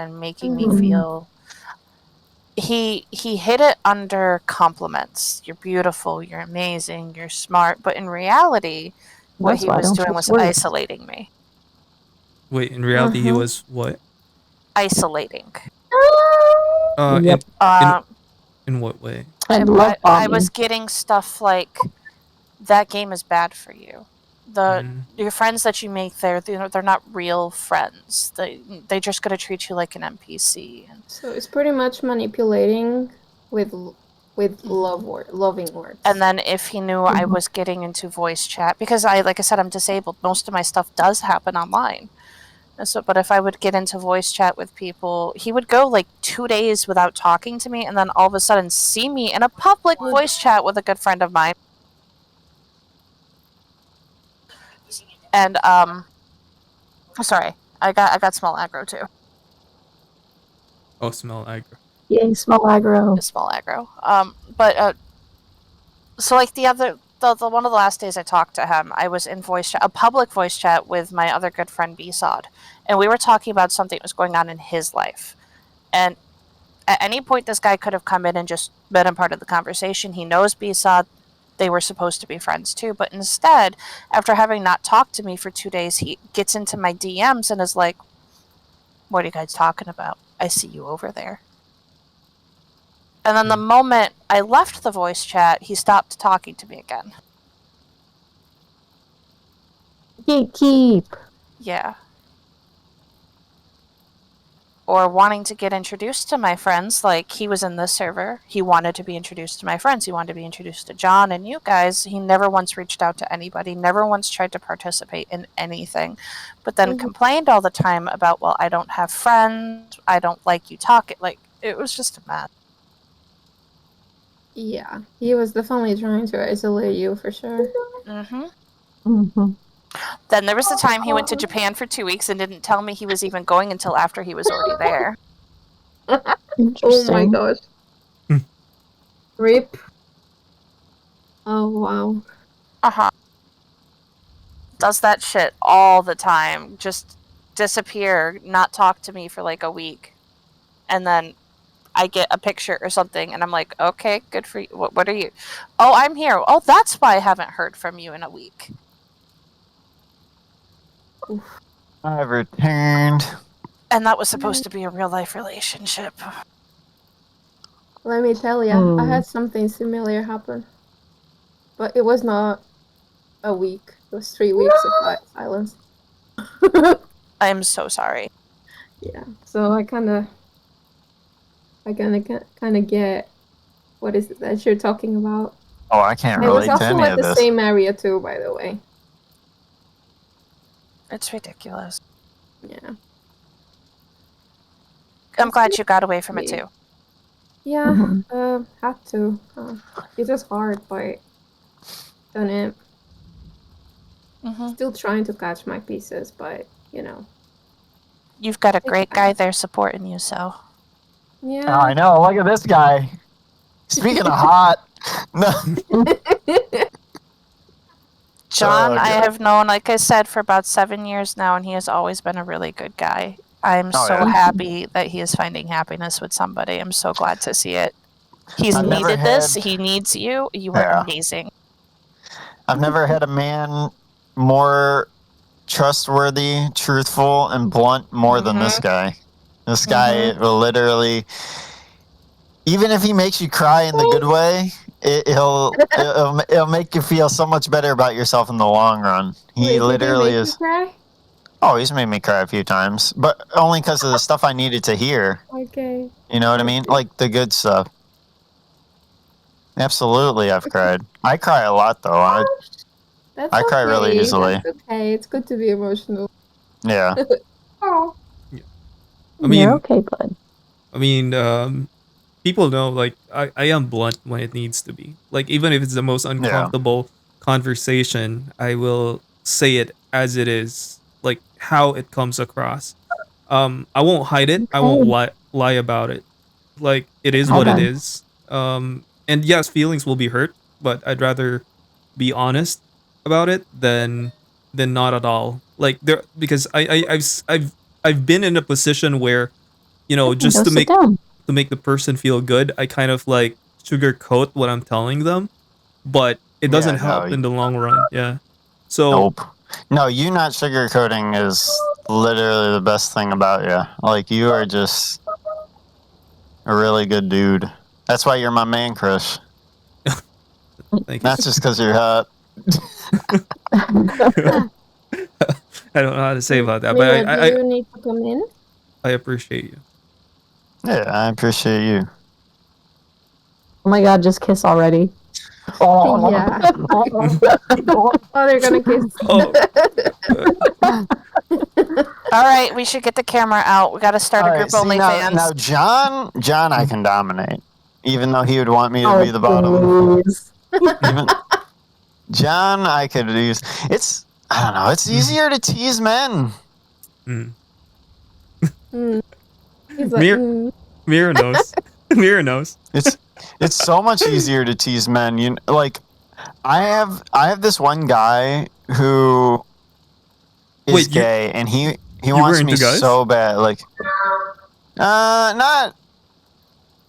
and making me feel. He hid it under compliments. You're beautiful, you're amazing, you're smart. But in reality, what he was doing was isolating me. Wait, in reality, he was what? Isolating. Yep. In what way? I was getting stuff like, that game is bad for you. Your friends that you make there, they're not real friends. They're just gonna treat you like an NPC. So it's pretty much manipulating with loving words. And then if he knew I was getting into voice chat, because like I said, I'm disabled. Most of my stuff does happen online. So, but if I would get into voice chat with people, he would go like 2 days without talking to me, and then all of a sudden see me in a public voice chat with a good friend of mine. And sorry, I got small aggro too. Oh, small aggro. Yay, small aggro. Small aggro. But so like the one of the last days I talked to him, I was in voice chat, a public voice chat with my other good friend Besod, and we were talking about something that was going on in his life. And at any point, this guy could have come in and just been a part of the conversation. He knows Besod. They were supposed to be friends too, but instead, after having not talked to me for 2 days, he gets into my DMs and is like, "What are you guys talking about? I see you over there." And then the moment I left the voice chat, he stopped talking to me again. Gatekeep. Yeah. Or wanting to get introduced to my friends, like he was in this server. He wanted to be introduced to my friends. He wanted to be introduced to John and you guys. He never once reached out to anybody, never once tried to participate in anything, but then complained all the time about, well, I don't have friends. I don't like you talking. Like, it was just a mess. Yeah, he was definitely trying to isolate you for sure. Then there was the time he went to Japan for 2 weeks and didn't tell me he was even going until after he was already there. Oh my gosh. Rip. Oh wow. Does that shit all the time. Just disappear, not talk to me for like a week. And then I get a picture or something and I'm like, okay, good for you. What are you? Oh, I'm here. Oh, that's why I haven't heard from you in a week. I've returned. And that was supposed to be a real life relationship. Let me tell you, I had something similar happen. But it was not a week. It was 3 weeks of silence. I'm so sorry. Yeah, so I kind of get what is it that you're talking about. Oh, I can't relate to any of this. It was also at the same area too, by the way. It's ridiculous. Yeah. I'm glad you got away from it too. Yeah, had to. It was hard, but done it. Still trying to catch my pieces, but you know. You've got a great guy there supporting you, so. Yeah. Oh, I know. Look at this guy. Speaking of hot. No. John, I have known, like I said, for about 7 years now, and he has always been a really good guy. I'm so happy that he is finding happiness with somebody. I'm so glad to see it. He's needed this. He needs you. You are amazing. I've never had a man more trustworthy, truthful, and blunt more than this guy. This guy will literally, even if he makes you cry in the good way, it'll make you feel so much better about yourself in the long run. He literally is. Oh, he's made me cry a few times, but only because of the stuff I needed to hear. Okay. You know what I mean? Like the good stuff. Absolutely, I've cried. I cry a lot, though. I cry really easily. That's okay. It's good to be emotional. Yeah. Oh. I mean, you're okay, bud. I mean, people know, like, I am blunt when it needs to be. Like, even if it's the most uncomfortable conversation, I will say it as it is, like, how it comes across. I won't hide it. I won't lie about it. Like, it is what it is. And yes, feelings will be hurt, but I'd rather be honest about it than not at all. Like, because I've been in a position where you know, just Go to sit down. make the person feel good, I kind of like sugarcoat what I'm telling them, but it doesn't help in the long run. Yeah. So Nope. No, you not sugarcoating is literally the best thing about you. Like, you are just a really good dude. That's why you're my man crush. thank you. Not just because you're hot. I don't know how to say about that, Mia, but do you need to come in? I appreciate you. Yeah, I appreciate you. Oh my god, just kiss already. Yeah. Oh, they're gonna kiss. Oh, All right, we should get the camera out. We got to start All a right, group see, OnlyFans. now John I can dominate. Even though he would want me to be the bottom. Please. Even John I could use. It's, I don't know, it's easier to tease men. mm. He's like, Mira knows. Mira knows. It's so much easier to tease men. You like, I have this one guy who is Wait, gay, and he you wants were me into guys? so bad. Like, not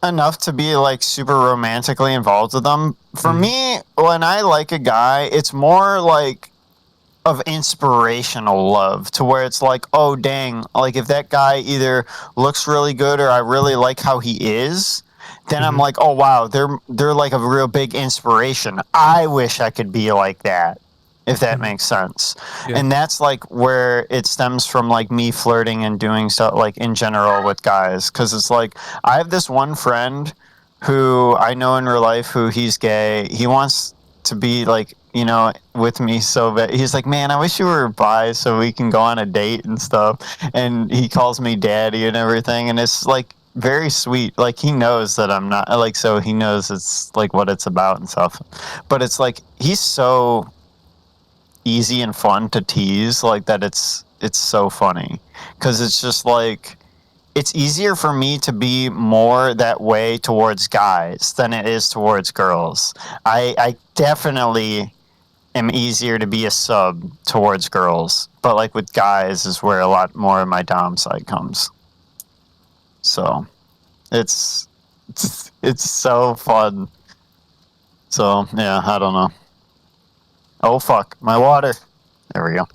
enough to be like super romantically involved with them. For me, when I like a guy, it's more like of inspirational love, to where it's like, oh dang, like if that guy either looks really good or I really like how he is, then I'm like, oh wow, they're like a real big inspiration. I wish I could be like that, if that makes sense. Yeah. And that's like where it stems from, like me flirting and doing stuff like in general with guys, because it's like I have this one friend who I know in real life who he's gay. He wants to be like, you know, with me so bad. He's like, man, I wish you were bi so we can go on a date and stuff. And he calls me daddy and everything, and it's like very sweet. Like, he knows that I'm not like, so he knows it's like what it's about and stuff. But it's like he's so easy and fun to tease, like that it's so funny, because it's just like it's easier for me to be more that way towards guys than it is towards girls. I definitely am easier to be a sub towards girls, but like with guys is where a lot more of my dom side comes. So it's so fun. So yeah, I don't know. Oh fuck, my water. There we go.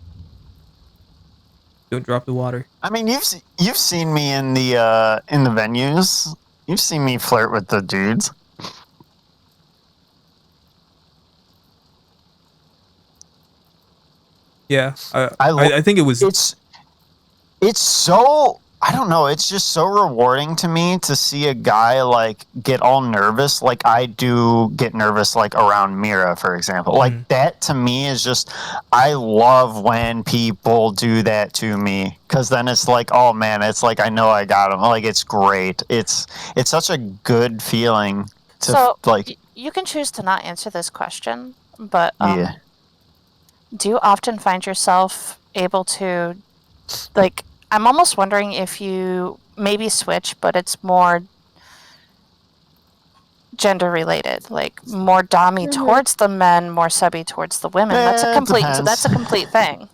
Don't drop the water. I mean, you've seen me in the venues. You've seen me flirt with the dudes. Yeah, I think it was. It's so, I don't know. It's just so rewarding to me to see a guy like get all nervous, like I do get nervous, like around Mira, for example. Like that to me is just, I love when people do that to me, because then it's like, oh man, it's like I know I got him. Like, it's great. It's such a good feeling. So like, you can choose to not answer this question, but yeah. do you often find yourself able to, like, I'm almost wondering if you maybe switch, but it's more gender related, like more dommy towards the men, more subby towards the women. That's a complete thing.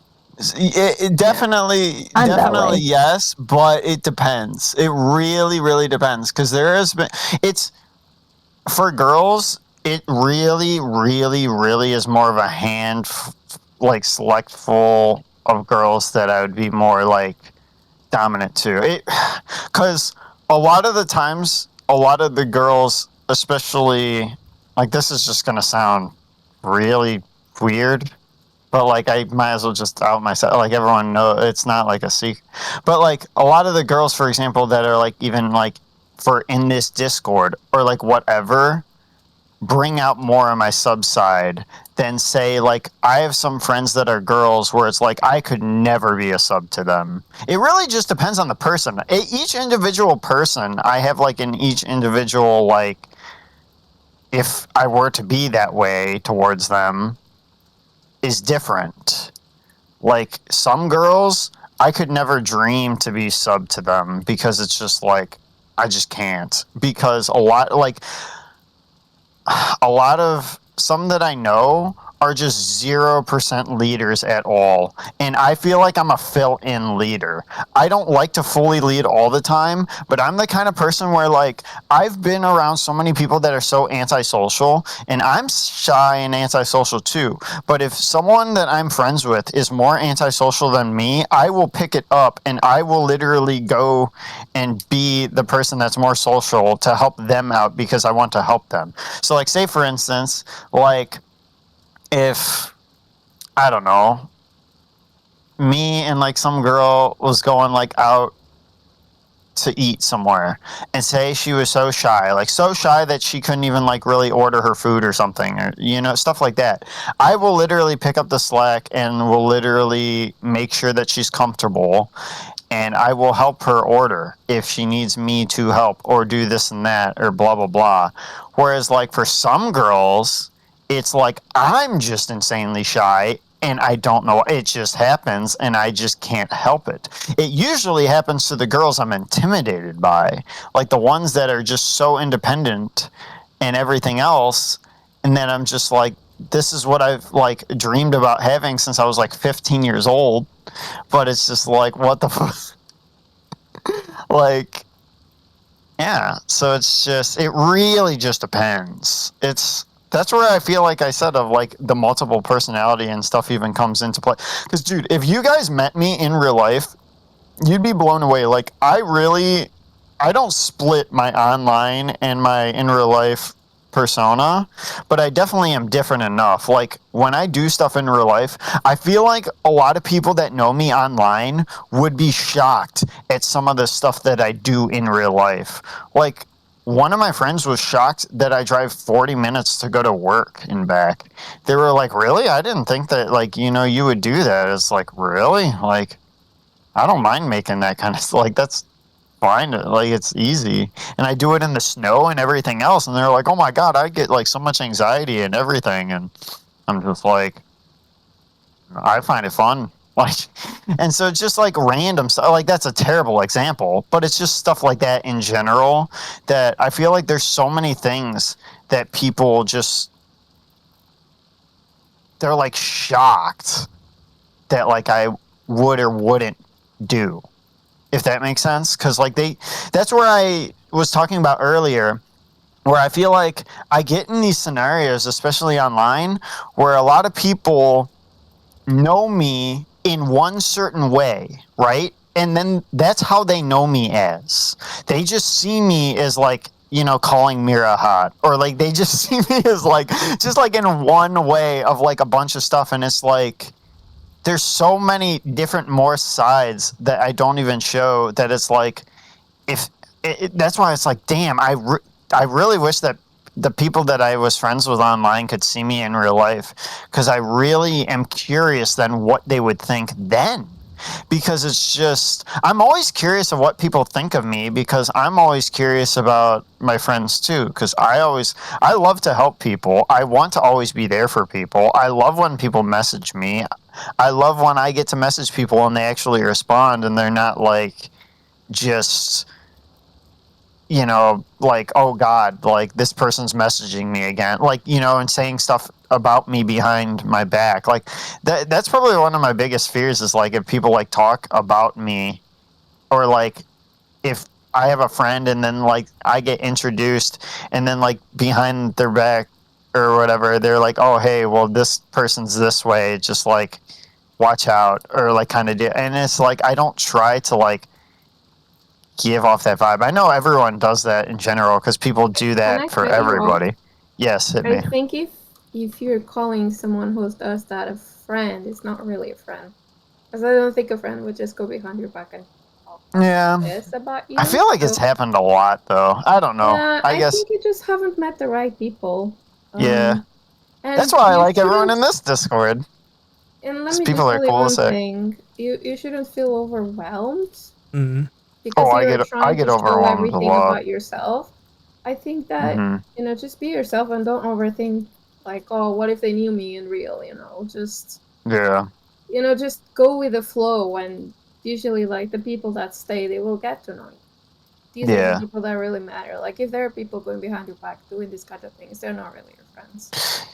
It definitely yes, but it depends. It really, really depends, because there has been, it's for girls. It really, really, really is more of a hand, like select full of girls that I would be more like dominant to. Because a lot of the times, a lot of the girls, especially, like, this is just gonna sound really weird, but like I might as well just out myself. Like, everyone know it's not like a secret. But like a lot of the girls, for example, that are like even like for in this Discord or like whatever, bring out more of my sub side than say, like, I have some friends that are girls where it's like I could never be a sub to them. It really just depends on the person. Each individual person I have, like, in each individual, like, if I were to be that way towards them, is different. Like, some girls, I could never dream to be sub to them, because it's just like I just can't. Because a lot of some that I know are just 0% leaders at all. And I feel like I'm a fill-in leader. I don't like to fully lead all the time, but I'm the kind of person where, like, I've been around so many people that are so antisocial, and I'm shy and antisocial too. But if someone that I'm friends with is more antisocial than me, I will pick it up and I will literally go and be the person that's more social to help them out because I want to help them. So, like, say for instance, like, if, I don't know, me and like some girl was going like out to eat somewhere, and say she was so shy that she couldn't even like really order her food or something, or, you know, stuff like that, I will literally pick up the slack and will literally make sure that she's comfortable, and I will help her order if she needs me to help or do this and that or blah blah blah. Whereas like for some girls, it's like I'm just insanely shy and I don't know, it just happens and I just can't help it. It usually happens to the girls I'm intimidated by, like the ones that are just so independent and everything else, and then I'm just like, this is what I've like dreamed about having since I was like 15 years old, but it's just like, what the fuck? Like, yeah, so it's just, it really just depends. That's where I feel like I said of like the multiple personality and stuff even comes into play. Because, dude, if you guys met me in real life, you'd be blown away. Like, I don't split my online and my in real life persona, but I definitely am different enough. Like, when I do stuff in real life, I feel like a lot of people that know me online would be shocked at some of the stuff that I do in real life. Like, one of my friends was shocked that I drive 40 minutes to go to work and back. They were like, really? I didn't think that, like, you know, you would do that. It's like, really? Like, I don't mind making that kind of, like, that's fine. Like, it's easy. And I do it in the snow and everything else. And they're like, oh my God, I get like so much anxiety and everything. And I'm just like, I find it fun. Like, and so it's just like random stuff. Like, that's a terrible example, but it's just stuff like that in general that I feel like there's so many things that people just, they're like shocked that like I would or wouldn't do, if that makes sense. Because like that's where I was talking about earlier, where I feel like I get in these scenarios, especially online, where a lot of people know me in one certain way, right? And then that's how they know me as. They just see me as like, you know, calling Mira hot, or like they just see me as like, just like in one way of like a bunch of stuff. And it's like, there's so many different more sides that I don't even show, that it's like, if that's why it's like, damn, I really wish that the people that I was friends with online could see me in real life, because I really am curious then what they would think then. Because it's just, I'm always curious of what people think of me, because I'm always curious about my friends too, because I love to help people. I want to always be there for people. I love when people message me. I love when I get to message people and they actually respond, and they're not like just, you know, like, oh God, like this person's messaging me again, like, you know, and saying stuff about me behind my back. Like that's probably one of my biggest fears, is like if people like talk about me, or like if I have a friend and then like I get introduced and then like behind their back or whatever, they're like, oh hey, well this person's this way, just like watch out, or like kind of do. And it's like, I don't try to like give off that vibe. I know everyone does that in general, because people do that for everybody. Yes, hit me. I think if you're calling someone who does that a friend, it's not really a friend. Because I don't think a friend would just go behind your back and talk this about you. I feel like it's happened a lot, though. I don't know. Yeah, I guess think you just haven't met the right people. Yeah. And that's why I like everyone in this Discord. And let me people just are tell you cool one as heck. thing. You shouldn't feel overwhelmed. Mm-hmm. Because you're trying to show overwhelmed everything a lot about yourself. I think that, you know, just be yourself and don't overthink, like, oh, what if they knew me in real, you know, just... Yeah. You know, just go with the flow, and usually, like, the people that stay, they will get to know you. These are the people that really matter. Like, if there are people going behind your back doing these kind of things, they're not really your friends.